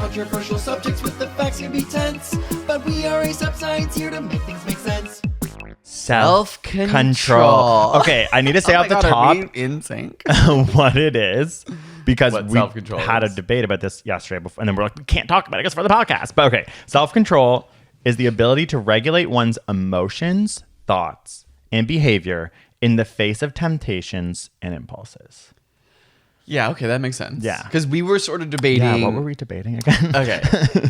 controversial subjects with the facts can be tense, but we are a sub-science here to make things make sense. Self-control. Okay, I need to say off the top are we in sync? what it is, because What we self-control had a is. debate about this yesterday, before, and then we're like, we can't talk about it because for the podcast. But okay, self-control is the ability to regulate one's emotions, thoughts, and behavior in the face of temptations and impulses. Yeah, okay, that makes sense. Yeah. Because we were sort of debating. Yeah, what were we debating again? Okay.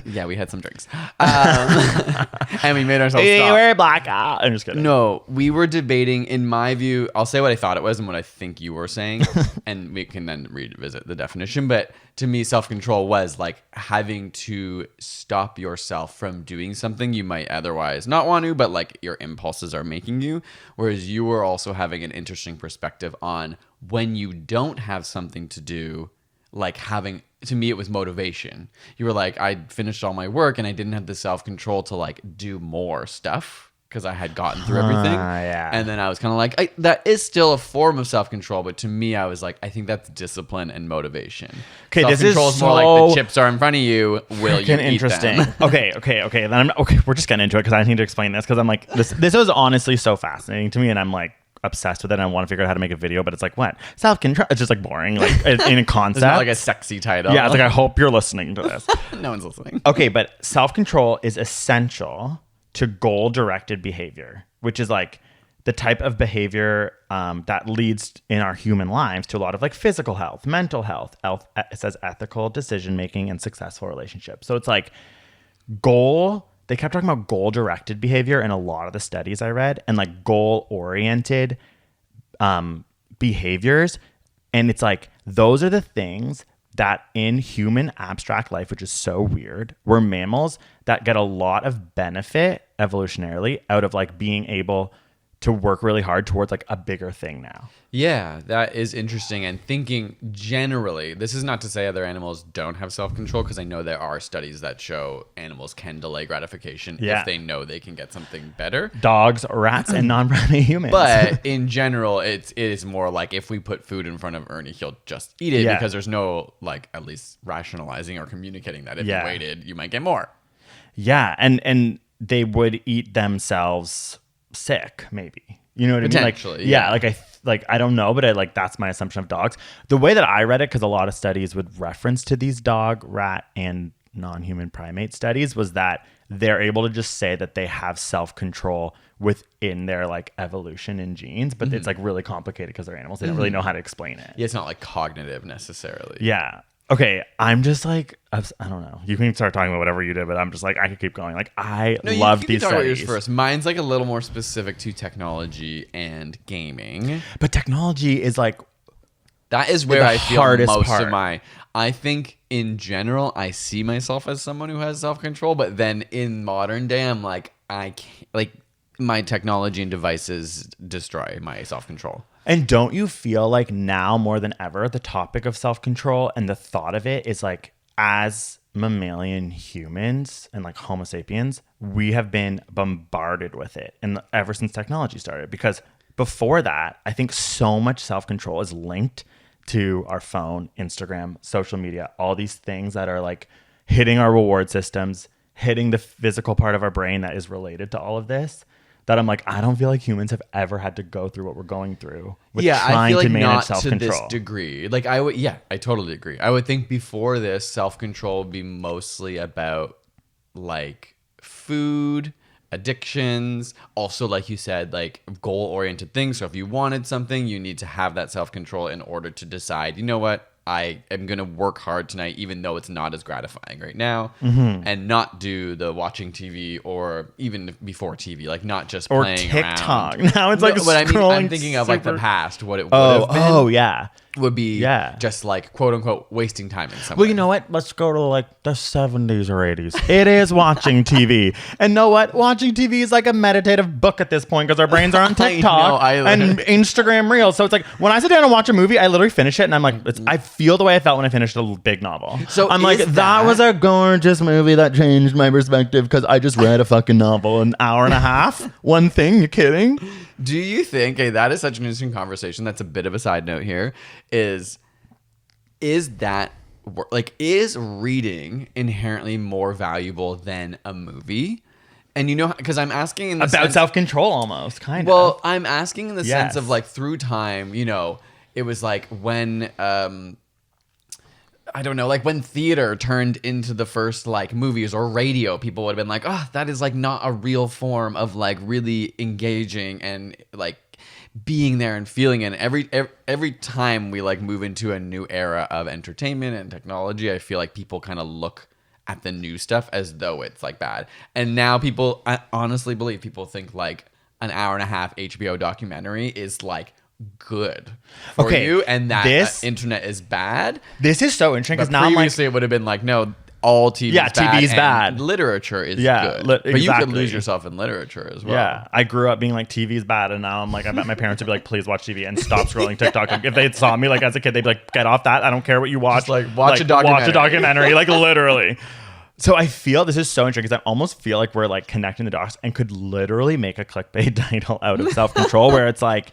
Yeah, we had some drinks. And we made ourselves stop. We're blackout. I'm just kidding. No, we were debating, in my view, I'll say what I thought it was and what I think you were saying, and we can then revisit the definition. But to me, self-control was like having to stop yourself from doing something you might otherwise not want to, but like your impulses are making you. Whereas you were also having an interesting perspective on when you don't have something to do, like having, to me, it was motivation. You were like, I finished all my work and I didn't have the self-control to like do more stuff because I had gotten through everything. Yeah. And then I was kind of like, that is still a form of self-control. But to me, I was like, I think that's discipline and motivation. Okay, this is self-control is more like the chips are in front of you. Will you eat interesting. them? Okay. Then we're just getting into it because I need to explain this because I'm like, this was honestly so fascinating to me, and I'm like obsessed with it, and I want to figure out how to make a video, but it's like, what? Self-control. It's just like boring, like in a concept. It's not like a sexy title. Yeah, it's like, I hope you're listening to this. No one's listening. Okay, but self-control is essential to goal-directed behavior, which is like the type of behavior that leads in our human lives to a lot of like physical health, mental health. It says ethical decision-making and successful relationships. So it's like they kept talking about goal-directed behavior in a lot of the studies I read, and like goal-oriented behaviors. And it's like, those are the things that in human abstract life, which is so weird, we're mammals that get a lot of benefit evolutionarily out of like being able to work really hard towards like a bigger thing now. Yeah, that is interesting. And thinking generally, this is not to say other animals don't have self-control, because I know there are studies that show animals can delay gratification if they know they can get something better. Dogs, rats, and non-primate humans. But in general, it is more like if we put food in front of Ernie, he'll just eat it because there's no like at least rationalizing or communicating that if you waited, you might get more. Yeah, and they would eat themselves sick, maybe. You know what I mean? Potentially, like I don't know, but that's my assumption of dogs. The way that I read it, because a lot of studies would reference to these dog, rat, and non-human primate studies, was that they're able to just say that they have self-control within their like evolution and genes, but it's like really complicated because they're animals. They don't really know how to explain it. Yeah, it's not like cognitive necessarily. Yeah. Okay, I'm just like, I don't know. You can start talking about whatever you did, but I'm just like, I could keep going. Like, I love these studies. About yours studies. first. Mine's like a little more specific to technology and gaming. But technology is like, that is where the I feel hardest most part. of my... I think in general, I see myself as someone who has self-control, but then in modern day, I'm like, I can't... Like, my technology and devices destroy my self-control. and don't you feel like now more than ever, the topic of self-control and the thought of it is like, as mammalian humans and like Homo sapiens, we have been bombarded with it and ever since technology started, because before that, I think so much self-control is linked to our phone, Instagram, social media, all these things that are like hitting our reward systems, hitting the physical part of our brain that is related to all of this, that I'm like, I don't feel like humans have ever had to go through what we're going through with I feel like to manage not self-control. to this degree. Like I totally agree. I would think before this, self-control would be mostly about like food, addictions, also like you said, like goal-oriented things. So if you wanted something, you need to have that self-control in order to decide, you know what, I am going to work hard tonight, even though it's not as gratifying right now, and not do the watching TV or even before TV, like not just or playing TikTok. around. Now it's like But I mean, I'm thinking of like the past, what it would have been. Oh, yeah. Would be just like quote unquote wasting time in some Well, way. you know what? Let's go to like the 70s or 80s. It is watching TV. And know what? Watching TV is like a meditative book at this point because our brains are on TikTok and Instagram Reels. So it's like when I sit down and watch a movie, I literally finish it and I'm like, I feel the way I felt when I finished a big novel. So I'm like, that was a gorgeous movie that changed my perspective because I just read a fucking novel an hour and a half. One thing, you kidding? Do you think, that is such an interesting conversation, that's a bit of a side note here, is that like, is reading inherently more valuable than a movie? And because I'm asking in the About sense, self-control almost, kind of. well, I'm asking in the sense Yes. of like through time, it was like when I don't know, like when theater turned into the first like movies or radio, people would have been like, oh, that is like not a real form of like really engaging and like being there and feeling it. And every time we like move into a new era of entertainment and technology, I feel like people kind of look at the new stuff as though it's like bad. And now I honestly believe people think like an hour and a half HBO documentary is like good for you, and that internet is bad. This is so interesting because But now previously it would have been like, no, all TV is bad. TV is and bad. Literature is Yeah, good. But you could exactly. lose yourself in literature as well. Yeah, I grew up being like TV's bad, and now I'm like, I bet my parents would be like, please watch TV and stop scrolling TikTok. Like, if they saw me like as a kid, they'd be like, get off that. I don't care what you watch. Just, like, watch a documentary. Watch a documentary, like literally. So I feel this is so interesting because I almost feel like we're like connecting the dots and could literally make a clickbait title out of self-control where it's like,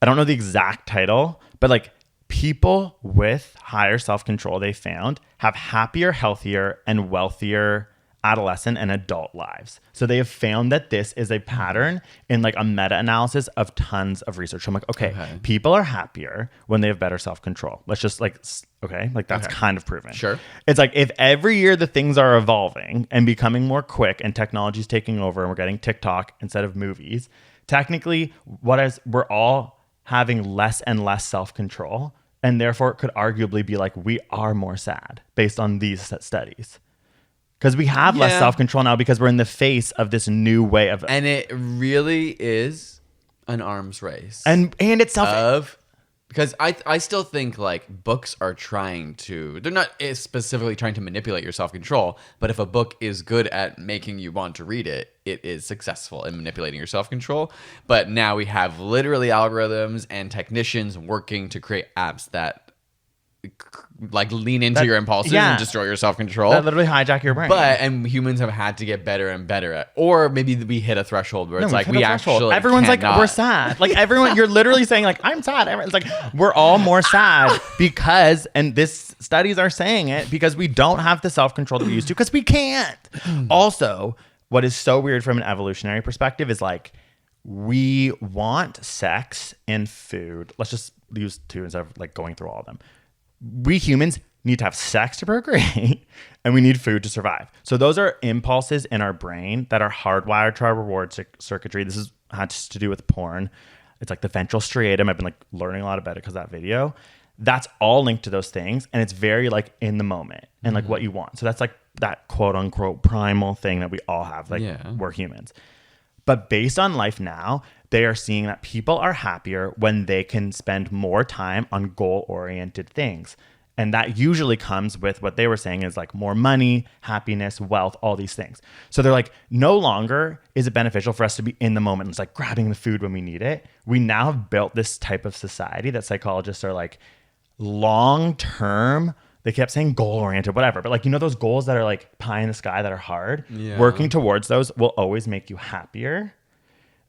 I don't know the exact title, but like people with higher self-control they found have happier, healthier, and wealthier adolescent and adult lives. So they have found that this is a pattern in like a meta-analysis of tons of research. So I'm like, okay, people are happier when they have better self-control. Let's just like, okay, like that's kind of proven. Sure. It's like if every year the things are evolving and becoming more quick and technology's taking over and we're getting TikTok instead of movies, technically we're all having less and less self-control. And therefore, it could arguably be like we are more sad based on these studies. Because we have less self-control now because we're in the face of this new way of... And it really is an arms race. And it's self... Because I still think like books are they're not specifically trying to manipulate your self-control, but if a book is good at making you want to read it, it is successful in manipulating your self-control. But now we have literally algorithms and technicians working to create apps that like lean into your impulses and destroy your self-control. That literally hijack your brain. And humans have had to get better and better at, or maybe we hit a threshold where it's like we actually everyone's like, we're sad. Like everyone, you're literally saying like, I'm sad. It's like, we're all more sad because, and this studies are saying it because we don't have the self-control that we used to because we can't. Also, what is so weird from an evolutionary perspective is like, we want sex and food. Let's just use two instead of like going through all of them. We humans need to have sex to procreate and we need food to survive. So those are impulses in our brain that are hardwired to our reward circuitry. This has to do with porn. It's like the ventral striatum. I've been like learning a lot about it because of that video. That's all linked to those things. And it's very like in the moment and like what you want. So that's like that quote unquote primal thing that we all have. Like we're humans. But based on life now, they are seeing that people are happier when they can spend more time on goal-oriented things. And that usually comes with what they were saying is like more money, happiness, wealth, all these things. So they're like, no longer is it beneficial for us to be in the moment. It's like grabbing the food when we need it. We now have built this type of society that psychologists are like long-term. They kept saying goal-oriented, whatever. But like, those goals that are like pie in the sky that are hard, working towards those will always make you happier.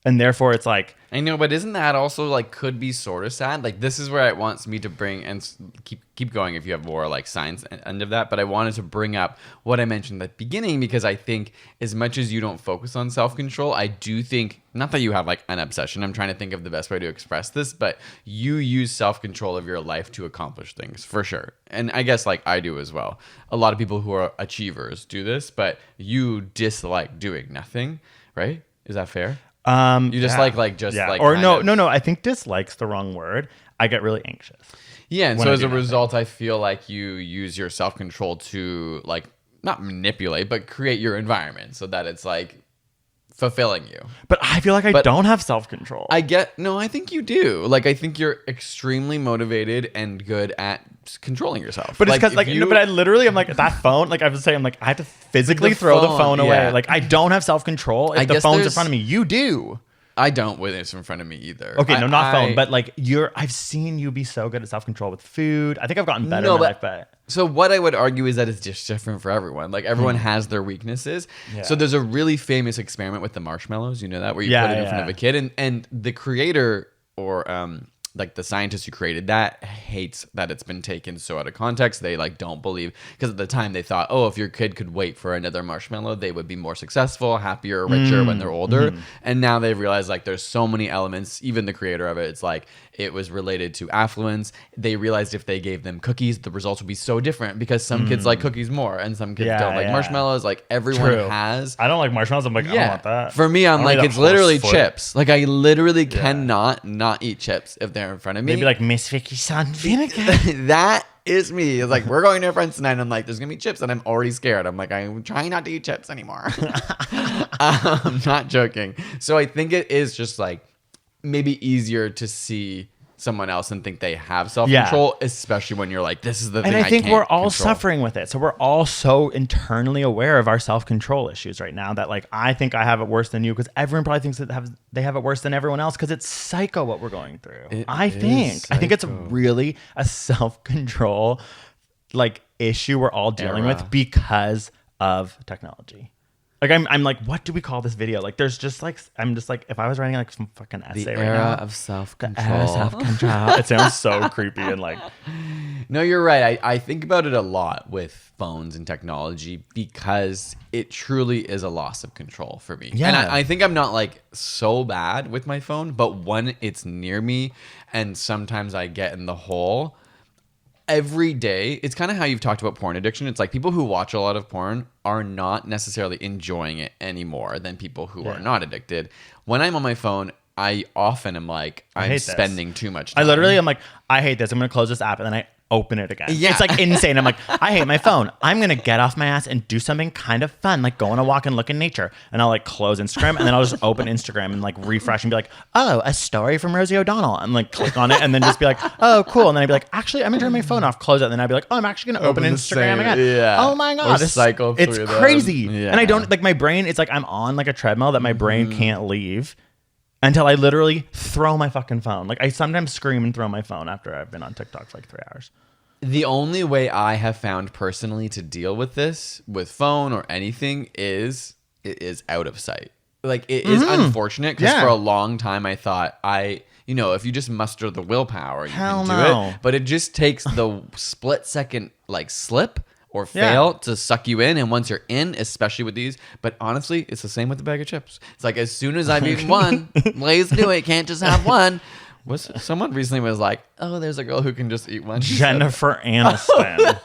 And therefore it's like... I know, but isn't that also like could be sort of sad? Like this is where it wants me to bring, and keep going if you have more like science end of that. But I wanted to bring up what I mentioned at the beginning because I think as much as you don't focus on self-control, I do think, not that you have like an obsession, I'm trying to think of the best way to express this, but you use self-control of your life to accomplish things for sure. And I guess like I do as well. A lot of people who are achievers do this, but you dislike doing nothing, right? Is that fair? You just like or no, I think dislike's the wrong word. I get really anxious. Yeah, and so as a result, I feel like you use your self-control to like not manipulate, but create your environment so that it's like fulfilling you. But I feel like I don't have self-control. I think you do. Like I think you're extremely motivated and good at controlling yourself. But it's because but I literally am like that phone. Like I was saying, I'm like I have to physically throw the phone away. Yeah. Like I don't have self-control if the phone's in front of me. You do. I don't when it's in front of me either. Okay, not phone, but like I've seen you be so good at self-control with food. I think I've gotten better in my life, but so what I would argue is that it's just different for everyone. Like everyone has their weaknesses. Yeah. So there's a really famous experiment with the marshmallows. You know that where you put it in front of a kid, and the creator or like the scientist who created that hates that it's been taken so out of context. They like don't believe, because at the time they thought, oh, if your kid could wait for another marshmallow, they would be more successful, happier, richer when they're older. And now they've realized like there's so many elements. Even the creator of it, it's like it was related to affluence. They realized if they gave them cookies, the results would be so different, because some kids like cookies more and some kids don't like marshmallows. Like everyone has. I don't like marshmallows. I'm like, I don't want that. For me, I'm like, need a it's literally horse foot. chips. Like I literally cannot not eat chips if they're in front of me. Maybe like Miss Vicky's son vinegar. That is me. It's like, we're going to a friend's tonight. And I'm like, there's going to be chips. And I'm already scared. I'm like, I'm trying not to eat chips anymore. I'm not joking. So I think it is just like maybe easier to see someone else and think they have self-control, especially when you're like, this is the thing And I think can't we're all control. suffering with it. So we're all so internally aware of our self-control issues right now that like I think I have it worse than you, because everyone probably thinks that they have it worse than everyone else, because it's psycho what we're going through. I think it's really a self-control like issue we're all dealing with because of technology. Like I'm like, what do we call this video? Like there's just like, I'm just like, if I was writing like some fucking essay The right era now. of self-control. The era of self-control. It sounds so creepy and like. No, you're right. I think about it a lot with phones and technology, because it truly is a loss of control for me. Yeah. And I think I'm not like so bad with my phone, but when it's near me and sometimes I get in the hole, every day, it's kind of how you've talked about porn addiction. It's like people who watch a lot of porn are not necessarily enjoying it any more than people who are not addicted. When I'm on my phone, I often am like, I'm spending too much time. I literally am like, I hate this. I'm going to close this app. And then I open it again. Yeah. It's like insane. I'm like, I hate my phone. I'm going to get off my ass and do something kind of fun, like go on a walk and look in nature. And I'll like close Instagram, and then I'll just open Instagram and like refresh and be like, oh, a story from Rosie O'Donnell. And like click on it and then just be like, oh, cool. And then I'd be like, actually, I'm going to turn my phone off, close it. And then I'd be like, oh, I'm actually going to open the Instagram same. again. Yeah. Oh my God. Or cycle it's through them. crazy. Yeah. And I don't like my brain. It's like I'm on like a treadmill that my brain can't leave until I literally throw my fucking phone. Like I sometimes scream and throw my phone after I've been on TikTok for like 3 hours. The only way I have found personally to deal with this, with phone or anything, is it is out of sight. Like it is unfortunate, because for a long time I thought if you just muster the willpower, you can do it. But it just takes the split second like slip or fail to suck you in. And once you're in, especially with these, but honestly, it's the same with the bag of chips. It's like, as soon as I've eaten one, let's do it. Can't just have one. Someone recently was like, oh, there's a girl who can just eat one. Jennifer Aniston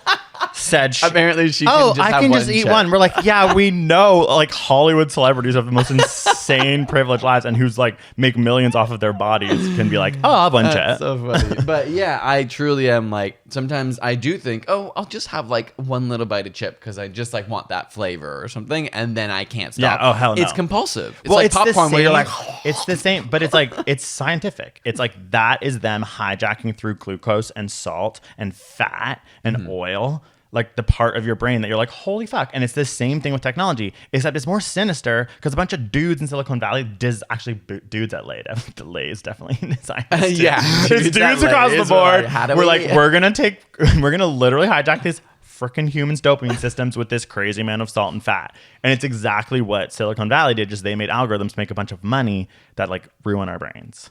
said apparently she can just I have can one just eat chip. one. We're like, yeah, we know like Hollywood celebrities have the most insane privileged lives, and who's like make millions off of their bodies can be like, oh, I'll have one chip. That's so funny. But yeah, I truly am like, sometimes I do think, oh, I'll just have like one little bite of chip because I just like want that flavor or something, and then I can't stop. Yeah, oh hell no. It's compulsive. It's Well, like it's the popcorn where you're like, it's the same, but it's like, it's scientific. It's like that is them hijacking through glucose and salt and fat and oil, like the part of your brain that you're like, holy fuck. And it's the same thing with technology, except it's more sinister because a bunch of dudes in Silicon Valley, dudes at Lay's definitely in science. yeah, It's dudes across the board. We're like, we're going to literally hijack these freaking humans' dopamine systems with this crazy amount of salt and fat. And it's exactly what Silicon Valley did, just they made algorithms to make a bunch of money that like ruin our brains.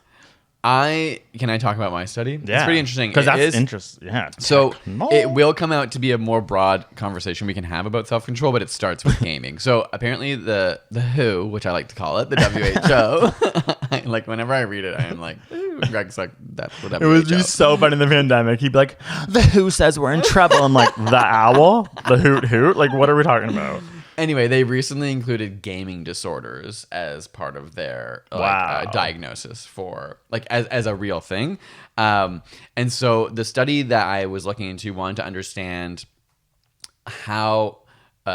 Can I talk about my study? Yeah. It's pretty interesting. Because that's is interesting. Yeah. So it will come out to be a more broad conversation we can have about self-control, but it starts with gaming. So apparently the WHO, which I like to call it, the WHO, like whenever I read it, I am like, ooh, Greg's like, that's the WHO. It would be so fun in the pandemic. He'd be like, the WHO says we're in trouble. I'm like, the owl? The hoot? Like, what are we talking about? Anyway, they recently included gaming disorders as part of their diagnosis for like as a real thing. And so the study that I was looking into wanted to understand how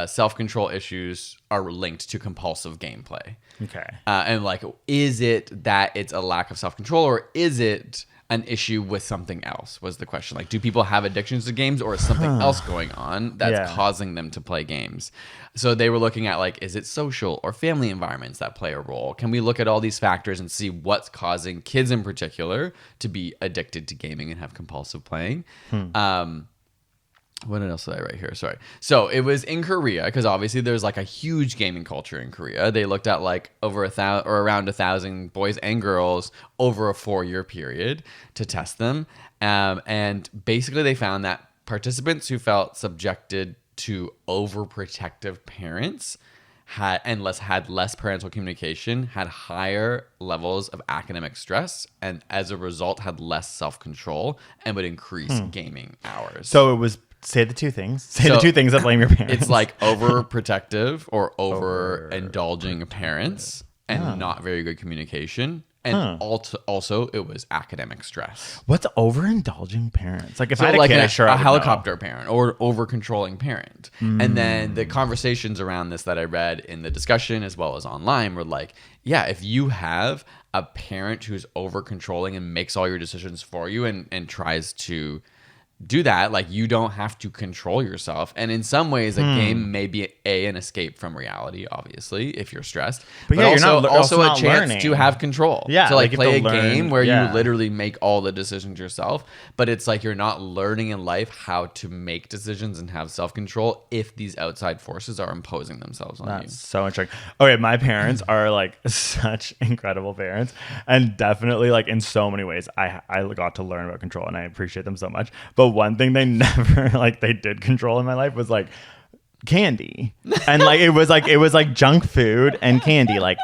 self-control issues are linked to compulsive gameplay. Okay. And like, is it that it's a lack of self-control, or is it an issue with something else, was the question. Like, do people have addictions to games, or is something else going on that's causing them to play games? So they were looking at like, is it social or family environments that play a role? Can we look at all these factors and see what's causing kids in particular to be addicted to gaming and have compulsive playing? What else did I write here? Sorry. So it was in Korea because obviously there's like a huge gaming culture in Korea. They looked at like over 1,000 or around 1,000 boys and girls over a 4-year period to test them. And basically they found that participants who felt subjected to overprotective parents had less parental communication, had higher levels of academic stress, and as a result had less self-control and would increase gaming hours. So it was say the two things. Say the two things that blame your parents. It's like overprotective or overindulging parents and not very good communication. And also, it was academic stress. What's overindulging parents? Like if So I had a like kid, a helicopter parent or over-controlling parent. And then the conversations around this that I read in the discussion as well as online were like, yeah, if you have a parent who's over-controlling and makes all your decisions for you and tries to do that, like you don't have to control yourself. And in some ways a game may be an escape from reality, obviously, if you're stressed, but yeah, also, you're also a not chance learning. to have control. Yeah, to like like you play have a to learn, game where yeah. you literally make all the decisions yourself, but it's like you're not learning in life how to make decisions and have self-control if these outside forces are imposing themselves on you. That's so interesting. Okay, my parents are like such incredible parents, and definitely like in so many ways I got to learn about control, and I appreciate them so much. But one thing they never like they did control in my life was like candy, and like it was like junk food and candy. Like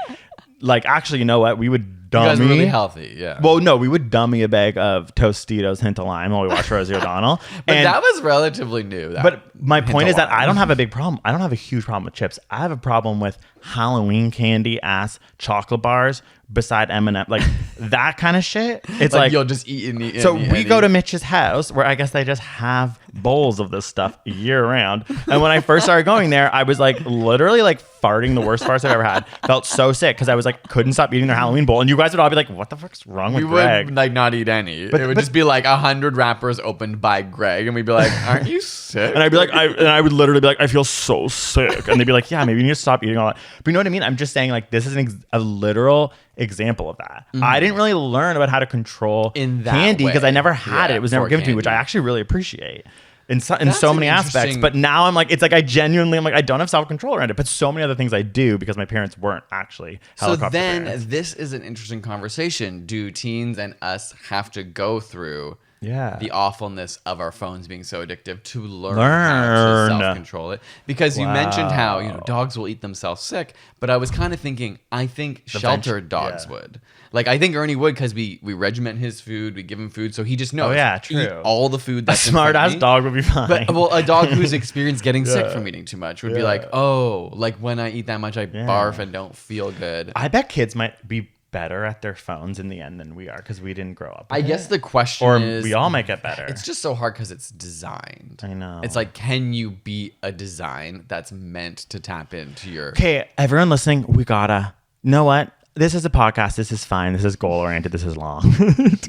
actually, you know what? We would You guys were dummy. really healthy, yeah. Well, no, we would dummy a bag of Tostitos hint of lime while we watched Rosie O'Donnell. But And that was relatively new. But my point is that lime. I don't have a big problem. I don't have a huge problem with chips. I have a problem with Halloween candy ass chocolate bars beside M&M, like that kind of shit. It's like you'll just eat and eat. so and eat we and go eat. to Mitch's house where I guess they just have bowls of this stuff year round. And when I first started going there, I was like literally like farting the worst farts I've ever had. Felt so sick because I was like couldn't stop eating their Halloween bowl. And you guys would all be like, "What the fuck's wrong with We Greg?" would like not eat any. But- it would but- just be like 100 wrappers opened by Greg, and we'd be like, "Aren't you sick?" And I'd be like, I would literally be like, I feel so sick. And they'd be like, yeah, maybe you need to stop eating all that. But you know what I mean? I'm just saying, like, this is a literal example of that. I didn't really learn about how to control In that candy because way. I never had Yeah, it. It was never for given to me, which I candy. actually really appreciate in so That's many an aspects. interesting- But now I'm like, it's like I genuinely am like, I don't have self-control around it. But so many other things I do because my parents weren't actually So helicopter then parents. this is an interesting conversation. Do teens and us have to go through Yeah. the awfulness of our phones being so addictive to learn Learn. how to self-control it? Because you mentioned how, dogs will eat themselves sick, but I was kind of thinking, I think sheltered dogs yeah. would. Like, I think Ernie would because we regiment his food, we give him food, so he just knows. Oh, yeah, eat true. all the food A that's in front smart of ass me. dog would be fine. But well, a dog who's experienced getting sick Yeah. from eating too much would be Yeah. like, oh, like when I eat that much, I barf and don't feel good. I bet kids might be better at their phones in the end than we are because we didn't grow up with I it. guess the question Or is, we all make it better. it's just so hard because it's designed. I know. It's like, can you beat a design that's meant to tap into your? Okay, everyone listening, we gotta. You know what? This is a podcast. This is fine. This is goal oriented. This is long.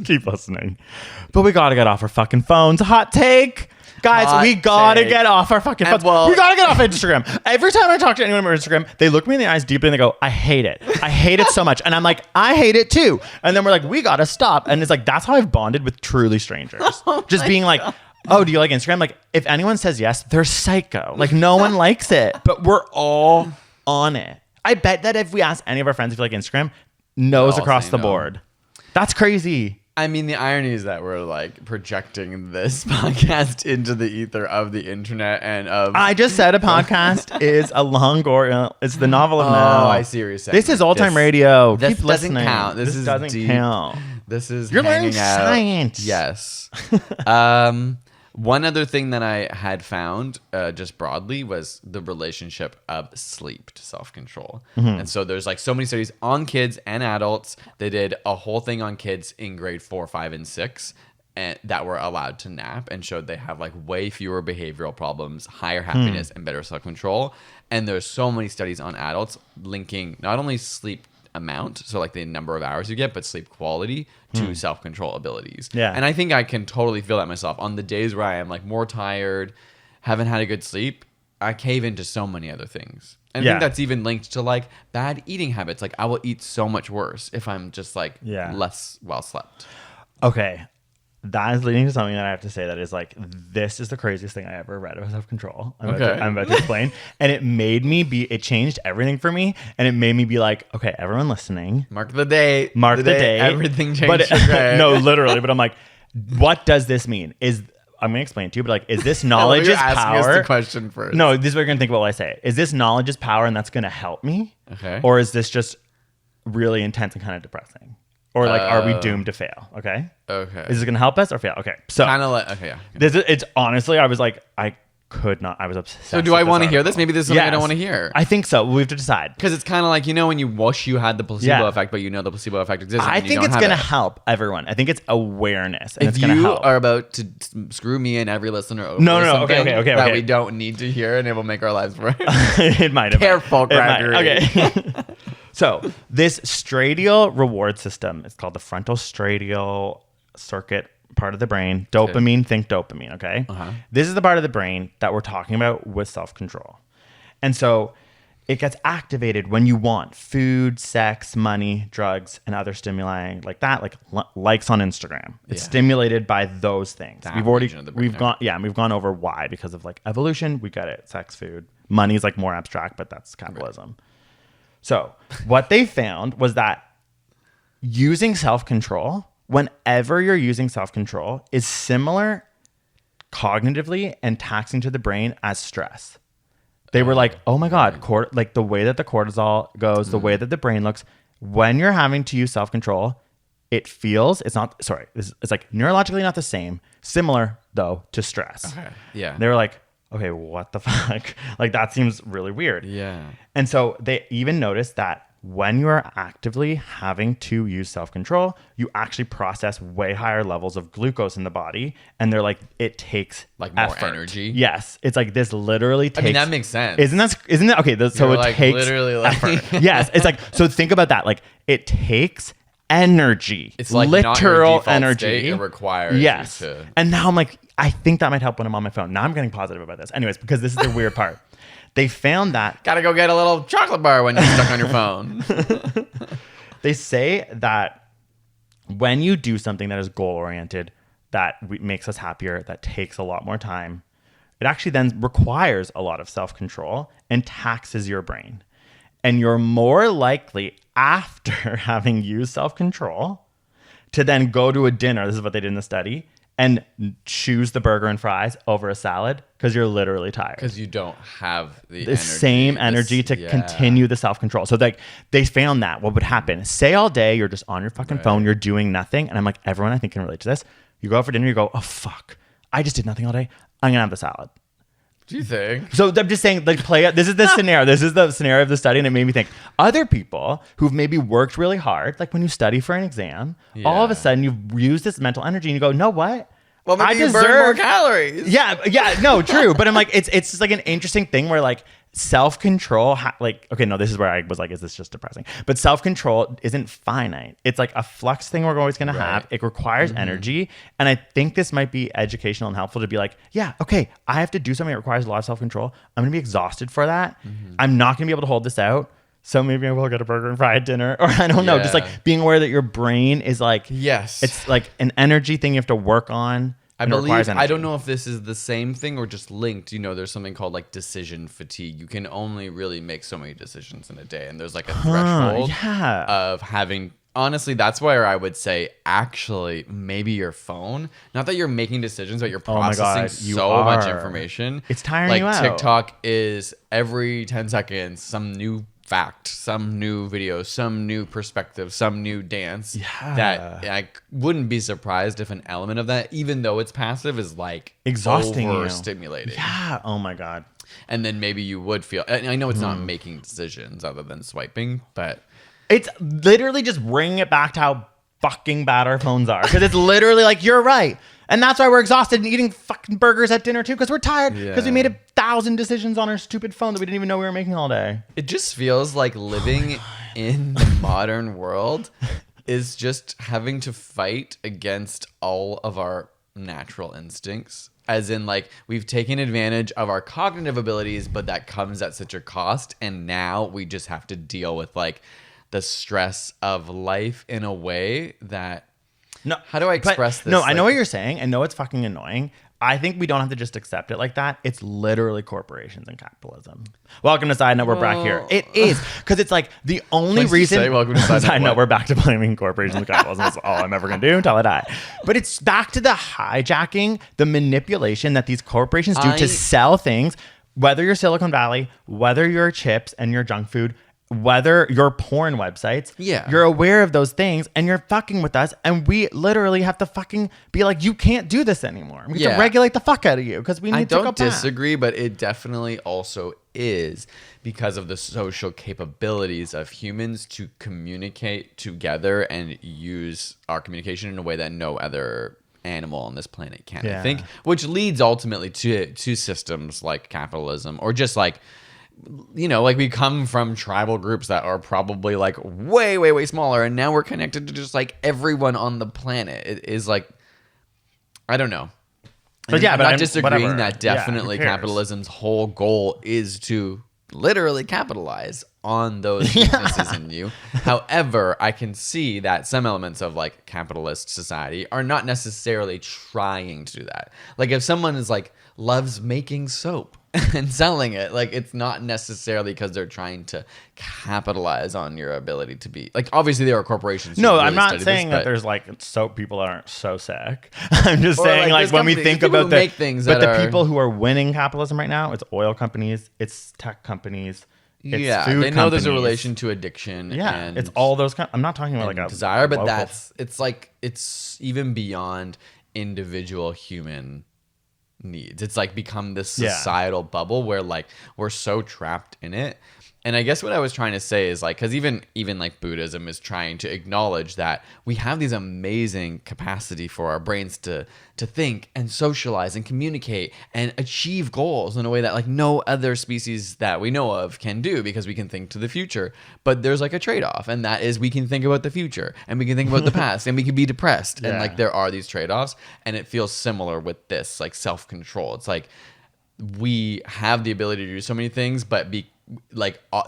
Keep listening. But we gotta get off our fucking phones. Hot take. Guys, Hot we gotta take. get off our fucking And phones. well- We gotta get off Instagram. Every time I talk to anyone on Instagram, they look me in the eyes deeply and they go, I hate it. I hate it so much. And I'm like, I hate it too. And then we're like, we gotta stop. And it's like, that's how I've bonded with truly strangers. Just being like, oh, do you like Instagram? Like, if anyone says yes, they're psycho. Like, no one likes it. But we're all on it. I bet that if we ask any of our friends if you like Instagram, no's all across say the no. board. That's crazy. I mean, the irony is that we're like projecting this podcast into the ether of the internet and of. I just said a podcast is a long it's the novel of now. I see what you're saying. This is old time This- radio. This Keep doesn't listening. count. This is doesn't deep. count. This is You're learning hanging out. science. Yes. One other thing that I had found just broadly was the relationship of sleep to self-control. And so there's like so many studies on kids and adults. They did a whole thing on kids in grade 4, 5, and 6 and that were allowed to nap and showed they have like way fewer behavioral problems, higher happiness, and better self-control. And there's so many studies on adults linking not only sleep amount, so like the number of hours you get, but sleep quality to self-control abilities. Yeah. And I think I can totally feel that myself. On the days where I am like more tired, haven't had a good sleep, I cave into so many other things. And I Yeah. think that's even linked to like bad eating habits. Like I will eat so much worse if I'm just like Yeah. less well slept. Okay. that is leading to something that I have to say that is like, this is the craziest thing I ever read about self-control. I'm about to explain. And it made me it changed everything for me. And it made me be like, okay, everyone listening. Mark the day. Mark the day. Everything changed. But for Greg. no, literally. But I'm like, what does this mean? I'm going to explain it to you, but like, is this knowledge is asking us power? the question first. No, this is what you're going to think about while I say it. Is this knowledge is power and that's going to help me? Okay. Or is this just really intense and kind of depressing? Or like, are we doomed to fail? Okay. Okay. Is it going to help us or fail? Okay. So Kind of like, okay, yeah. it's honestly, I was like, I was obsessed. So do I want to hear this? article. Maybe this is something I don't Yes. want to hear. I think so. We have to decide. Because it's kind of like, when you wish you had the placebo Yeah. effect, but you know the placebo effect exists. I and you think don't it's have going to it. help everyone. I think it's awareness. And If it's going to you help. are about to screw me and every listener over No, something okay. that we don't need to hear and it will make our lives bright. It might have. Careful, It might. Gregory. Okay. So this Stradial reward system, it's called the Frontal Stradial circuit part of the brain. Dopamine, think dopamine, okay? This is the part of the brain that we're talking about with self-control. And so it gets activated when you want food, sex, money, drugs, and other stimuli like that, like likes on Instagram. It's stimulated by those things. That We've region of the brain, we've gone over why, because of like evolution. We get it. Sex, food, money is like more abstract, but that's capitalism. Right. So what they found was that using self-control, whenever you're using self-control, is similar cognitively and taxing to the brain as stress. They were like, oh my God, like the way that the cortisol goes, the way that the brain looks, when you're having to use self-control, it's like neurologically not the same, similar though to stress. Okay. Yeah. They were like, okay, what the fuck? Like that seems really weird. Yeah. And so they even noticed that when you are actively having to use self-control, you actually process way higher levels of glucose in the body. And they're like, it takes like more effort. energy. Yes. It's like this literally takes. I mean, that makes sense. Isn't that okay? So You're it like takes literally like effort. Yes. It's like, so think about that. Like it takes energy. It's like literal not your default energy. State, it requires yes. you to. And now I'm like, I think that might help when I'm on my phone. Now I'm getting positive about this. Anyways, because this is the weird part. They found that Gotta go get a little chocolate bar when you're stuck on your phone. they say that when you do something that is goal-oriented, that makes us happier, that takes a lot more time, it actually then requires a lot of self-control and taxes your brain. And you're more likely after having used self-control to then go to a dinner, this is what they did in the study, and choose the burger and fries over a salad because you're literally tired. Because you don't have the the same energy to continue the self-control. So like they found that what would happen, say all day you're just on your fucking phone, you're doing nothing. And I'm like, everyone I think can relate to this. You go out for dinner, you go, oh fuck, I just did nothing all day. I'm gonna have the salad. Do you think? So I'm just saying, like, play it. This is the scenario. This is the scenario of the study, and it made me think. Other people who've maybe worked really hard, like when you study for an exam, all of a sudden you've used this mental energy, and you go, "Know what? Well, maybe you burn more calories." Yeah, no, true. But I'm like, it's just like an interesting thing where like self-control, okay, no, this is where I was like, is this just depressing? But self-control isn't finite. It's like a flux thing we're always going to have. It requires energy. And I think this might be educational and helpful to be like, yeah, okay, I have to do something that requires a lot of self-control. I'm going to be exhausted for that. I'm not going to be able to hold this out. So maybe I will get a burger and fry at dinner. Or I don't know, just like being aware that your brain is like, yes, it's like an energy thing you have to work on. I believe, I don't know if this is the same thing or just linked. You know, there's something called like decision fatigue. You can only really make so many decisions in a day. And there's like a threshold of having, honestly, that's where I would say actually maybe your phone, not that you're making decisions, but you're processing so much information. It's tiring like you out. TikTok is every 10 seconds, some new fact, some new video, some new perspective, some new dance that I wouldn't be surprised if an element of that, even though it's passive, is like exhausting, overstimulating. Yeah. Oh my God. And then maybe you would feel, and I know it's not making decisions other than swiping, but it's literally just bringing it back to how fucking bad our phones are. Because it's literally like, you're right. And that's why we're exhausted and eating fucking burgers at dinner too, because we're tired, because we made 1,000 decisions on our stupid phone that we didn't even know we were making all day. It just feels like living in the modern world is just having to fight against all of our natural instincts. As in, like, we've taken advantage of our cognitive abilities, but that comes at such a cost. And now we just have to deal with, like, the stress of life in a way that No, how do I but- express this? No, I know Like- what you're saying. I know it's fucking annoying. I think we don't have to just accept it like that. It's literally corporations and capitalism. Welcome to Sidenote. We're back here. It is because it's like the only Nice to reason. say, welcome to Sidenote. We're back to blaming corporations and capitalism. That's all I'm ever gonna do until I die. But it's back to the hijacking, the manipulation that these corporations do to sell things. Whether you're Silicon Valley, whether you're chips and your junk food, whether you're porn websites, you're aware of those things and you're fucking with us, and we literally have to fucking be like, you can't do this anymore. We have to regulate the fuck out of you because we need to go back. I don't disagree, but it definitely also is because of the social capabilities of humans to communicate together and use our communication in a way that no other animal on this planet can, I think, which leads ultimately to systems like capitalism, or just like, you know, like we come from tribal groups that are probably like way, way, way smaller, and now we're connected to just like everyone on the planet. It is like, I don't know. But yeah, I'm but not I'm- disagreeing whatever. that Yeah, who definitely cares? capitalism's whole goal is to literally capitalize on those weaknesses in you. However, I can see that some elements of like capitalist society are not necessarily trying to do that. Like if someone is like loves making soap and selling it, like it's not necessarily because they're trying to capitalize on your ability to be like, obviously there are corporations. No, who I'm really not study saying this, that but- there's like soap people that aren't so sick. I'm just Or, saying like, like there's when we companies- think there's people about who the make things but that the are- people who are winning capitalism right now, it's oil companies, it's tech companies, it's food they know there's a companies. relation to addiction. Yeah, and it's all those kind. I'm not talking about like a desire, but local- it's like it's even beyond individual human needs. It's like become this societal bubble where like we're so trapped in it. And I guess what I was trying to say is like, because even like Buddhism is trying to acknowledge that we have these amazing capacity for our brains to think and socialize and communicate and achieve goals in a way that like no other species that we know of can do, because we can think to the future. But there's like a trade-off, and that is we can think about the future and we can think about the past and we can be depressed. And like there are these trade-offs, and it feels similar with this like self-control. It's like we have the ability to do so many things, but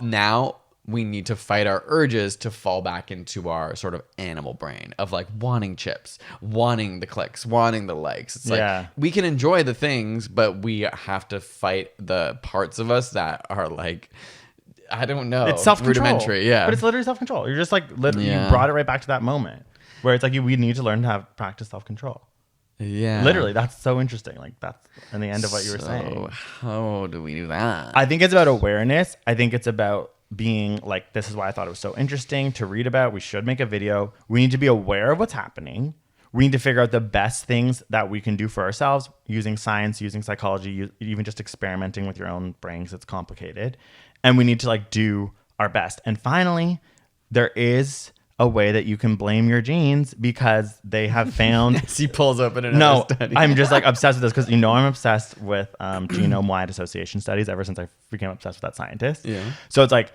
now we need to fight our urges to fall back into our sort of animal brain of like wanting chips, wanting the clicks, wanting the likes. It's like we can enjoy the things, but we have to fight the parts of us that are like, I don't know, it's self-control. rudimentary. Yeah, but it's literally self-control. You're just like literally Yeah. you brought it right back to that moment where it's like we need to learn to have practice self-control. Yeah, Literally, that's so interesting. Like that's in the end of what you were saying. So how do we do that? I think it's about awareness. I think it's about being like, this is why I thought it was so interesting to read about. We should make a video. We need to be aware of what's happening. We need to figure out the best things that we can do for ourselves using science, using psychology, even just experimenting with your own brain because it's complicated. And we need to like do our best. And finally, there is a way that you can blame your genes because they have found He pulls up in another study. I'm just like obsessed with this because I'm obsessed with genome-wide association studies ever since I became obsessed with that scientist. Yeah. So it's like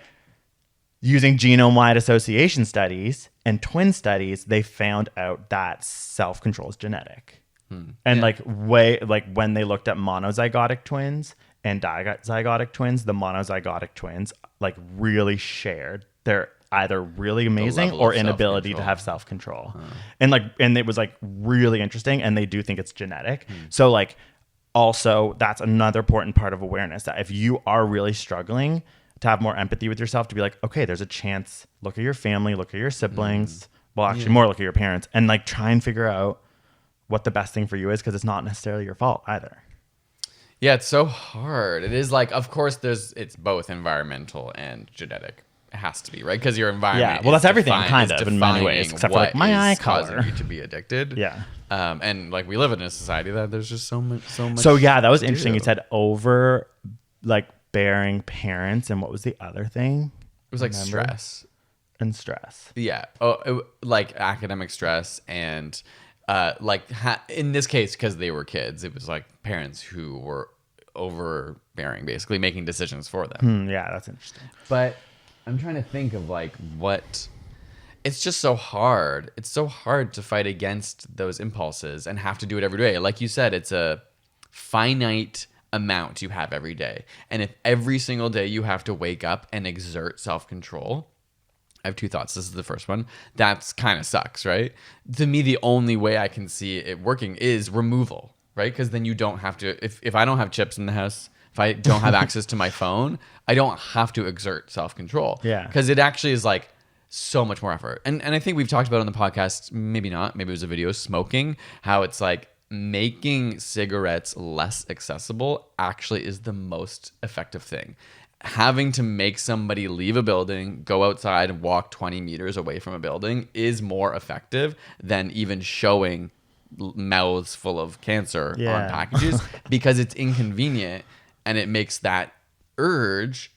using genome-wide association studies and twin studies, they found out that self-control is genetic. And like when they looked at monozygotic twins and dizygotic twins, the monozygotic twins like really shared their either really amazing level or of inability to self-control. have self-control. And it was like really interesting, and they do think it's genetic. So like also that's another important part of awareness, that if you are really struggling to have more empathy with yourself, to be like, okay, there's a chance, look at your family, look at your siblings, well actually more look at your parents, and like try and figure out what the best thing for you is, because it's not necessarily your fault either. Yeah, it's so hard. It is like, of course, it's both environmental and genetic. It has to be, right? Because your environment. Yeah, well, that's everything, is kind of, in many defining ways, except for, like, what my eye is causing color. you to be addicted. Yeah. And like we live in a society that there's just so much. So yeah, that was to interesting. do. You said over like bearing parents, and what was the other thing? It was like Remember? stress. And stress. Yeah. Like academic stress and in this case, because they were kids, it was like parents who were overbearing, basically making decisions for them. Yeah, that's interesting. But I'm trying to think of like what. It's just so hard. It's so hard to fight against those impulses and have to do it every day. Like you said, it's a finite amount you have every day. And if every single day you have to wake up and exert self-control, I have two thoughts. This is the first one. That's kind of sucks, right? To me, the only way I can see it working is removal, right? Because then you don't have to, if I don't have chips in the house, if I don't have access to my phone, I don't have to exert self-control. Yeah. Because it actually is like so much more effort. And I think we've talked about it on the podcast, maybe not, maybe it was a video, smoking, how it's like making cigarettes less accessible actually is the most effective thing. Having to make somebody leave a building, go outside and walk 20 meters away from a building is more effective than even showing mouths full of cancer on packages because it's inconvenient and it makes that urge.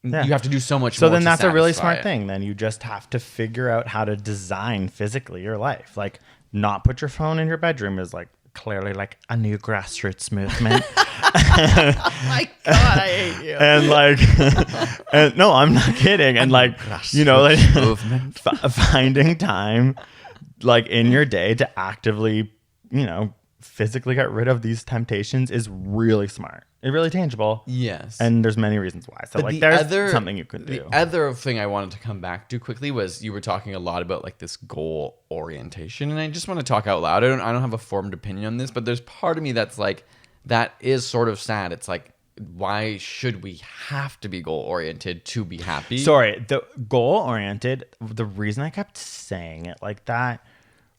Yeah. You have to do so much so more. So then that's a really satisfy smart it. thing. Then you just have to figure out how to design physically your life. Like not put your phone in your bedroom is like clearly like a new grassroots movement. Oh my God, I hate you. And like, and no, I'm not kidding. And like, you know, like finding time like in your day to actively, you know, physically get rid of these temptations is really smart. It's really tangible. Yes. And there's many reasons why. So But like there's something you could do. The other thing I wanted to come back to quickly was you were talking a lot about like this goal orientation. And I just want to talk out loud. I don't have a formed opinion on this, but there's part of me that's like, that is sort of sad. It's like, why should we have to be goal oriented to be happy? Sorry, the goal oriented, the reason I kept saying it like that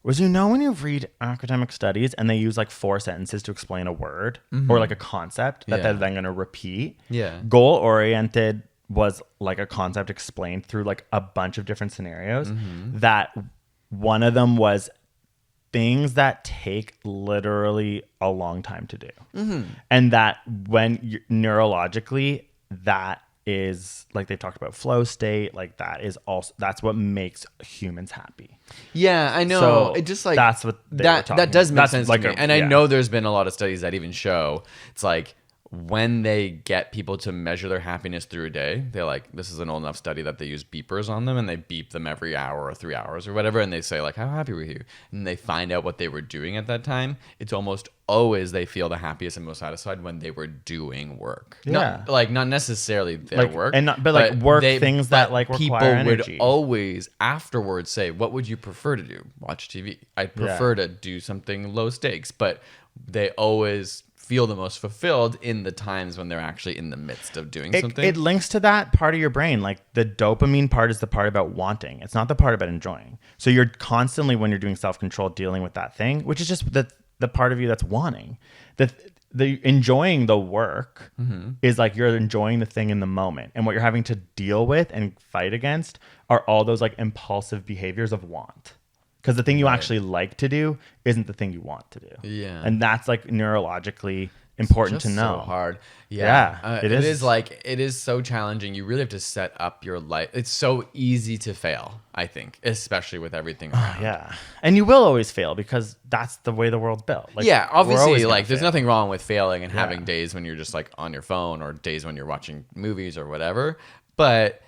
was, you know, when you read academic studies and they use like 4 sentences to explain a word or like a concept that they're then going to repeat. Yeah. Goal oriented was like a concept explained through like a bunch of different scenarios that one of them was things that take literally a long time to do. And that when you neurologically, that is like they've talked about flow state, like that is also, that's what makes humans happy. Yeah, I know. So it just like that's what that does make sense like to me. And I know there's been a lot of studies that even show it's like when they get people to measure their happiness through a day, they're like, this is an old enough study that they use beepers on them and they beep them every hour or 3 hours or whatever. And they say like, how happy were you? And they find out what they were doing at that time. It's almost always they feel the happiest and most satisfied when they were doing work. Yeah. Not necessarily their like, work. and not, but like work things that like people require energy. would always afterwards say, what would you prefer to do? Watch TV. I'd prefer to do something low stakes, but they always feel the most fulfilled in the times when they're actually in the midst of doing something. It links to that part of your brain. Like the dopamine part is the part about wanting. It's not the part about enjoying. So you're constantly, when you're doing self-control, dealing with that thing, which is just the part of you that's wanting. The enjoying the work is like you're enjoying the thing in the moment. And what you're having to deal with and fight against are all those like impulsive behaviors of want. Because the thing you actually like to do isn't the thing you want to do. Yeah. And that's like neurologically important to Just know. so hard. Yeah, it is so challenging. You really have to set up your life. It's so easy to fail, I think, especially with everything around. Yeah. And you will always fail because that's the way the world's built. Like, yeah, we're always obviously, gonna like there's fail. nothing wrong with failing and having days when you're just like on your phone or days when you're watching movies or whatever. But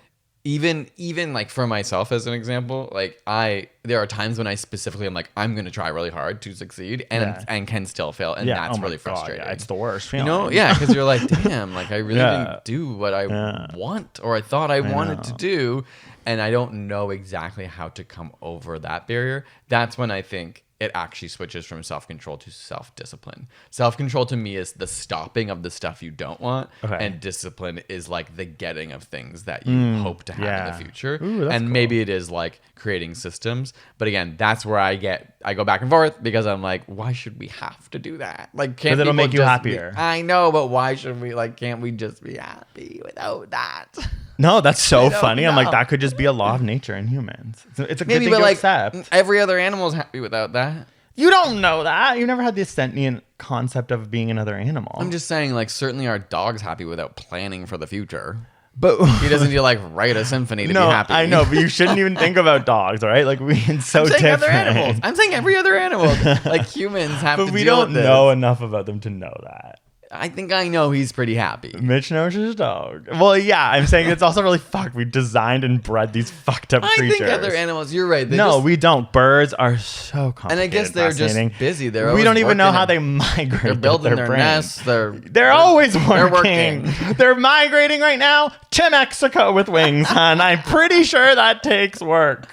even like for myself as an example, like there are times when I specifically am like, I'm gonna try really hard to succeed and can still fail, and that's oh my really God, frustrating. yeah, it's the worst You feeling. know, because you're like, damn, like I really didn't do what I want or I thought I wanted to do, and I don't know exactly how to come over that barrier. That's when I think it actually switches from self-control to self-discipline. Self-control to me is the stopping of the stuff you don't want, and discipline is like the getting of things that you hope to have in the future. Ooh, and cool. maybe it is like creating systems. But again, that's where I go back and forth because I'm like, why should we have to do that? Like, can't it'll people make you just happier. I know, but why should we? Like, can't we just be happy without that? No, that's so don't funny. I'm like, know. that could just be a law of nature in humans. It's a good Maybe, thing but to like accept. every other animal is happy without that. You don't know that. You've never had the sentient concept of being another animal. I'm just saying, like, certainly our dog's happy without planning for the future. but He doesn't need to like write a symphony to no, be happy. I know, but you shouldn't even think about dogs, all right? Like it's so I'm saying different. other animals. I'm saying every other animal. Like humans have But to we deal don't with this. know enough about them to know that. I think I know he's pretty happy. Mitch knows his dog. Well, yeah, I'm saying it's also really fucked. We designed and bred these fucked up creatures. I think other animals, you're right. We don't. Birds are so complicated. And I guess they're just busy. We don't even know how they migrate. They're building their brains. nests. They're always working. They're migrating right now to Mexico with wings, and I'm pretty sure that takes work.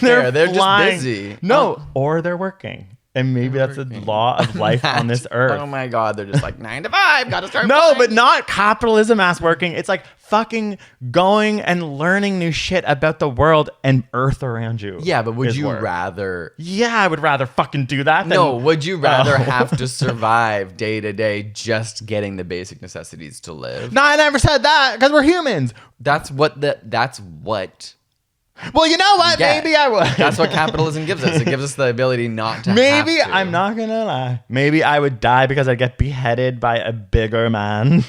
They're flying. just busy. No, or they're working. And maybe that's the law of life on this earth. Oh my God, they're just like 9 to 5, gotta start. No, flying. but not capitalism ass working. It's like fucking going and learning new shit about the world and Earth around you. Yeah, but would you work. rather? Yeah, I would rather fucking do that. No, would you rather have to survive day to day just getting the basic necessities to live? No, I never said that because we're humans. That's what. Well, you know what? Yeah. Maybe I would. That's what capitalism gives us. It gives us the ability not to. Maybe have to. I'm not gonna lie. Maybe I would die because I'd get beheaded by a bigger man.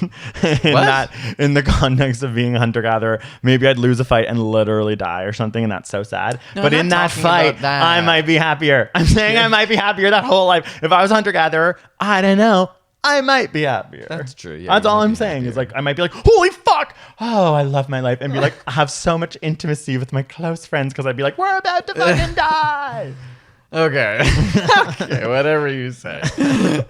In the context of being a hunter gatherer, maybe I'd lose a fight and literally die or something, and that's so sad. No, but I'm in not that talking fight, about that. I might be happier. I'm saying I might be happier that whole life. If I was a hunter gatherer, I don't know. I might be happier. That's true. Yeah, That's all I'm saying. Is like I might be like, holy fuck! Oh, I love my life, and be like, have so much intimacy with my close friends because I'd be like, we're about to fucking die. Okay. Okay, whatever you say.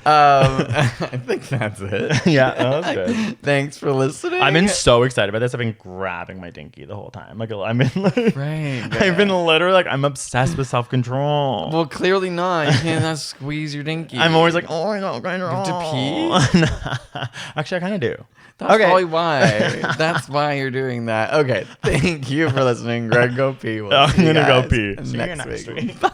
I think that's it. Yeah, that was good. Thanks for listening. I've been so excited about this. I've been grabbing my dinky the whole time. Like I've been like, Right, I've been literally like, I'm obsessed with self-control. Well, clearly not. You can't not squeeze your dinky. I'm always like, oh my god, I'm You have to pee. Actually, I kind of do. That's okay. probably why. That's why you're doing that. Okay. Thank you for listening. Greg, go pee. We'll I'm see you gonna go guys pee. See you next next week. week. Bye.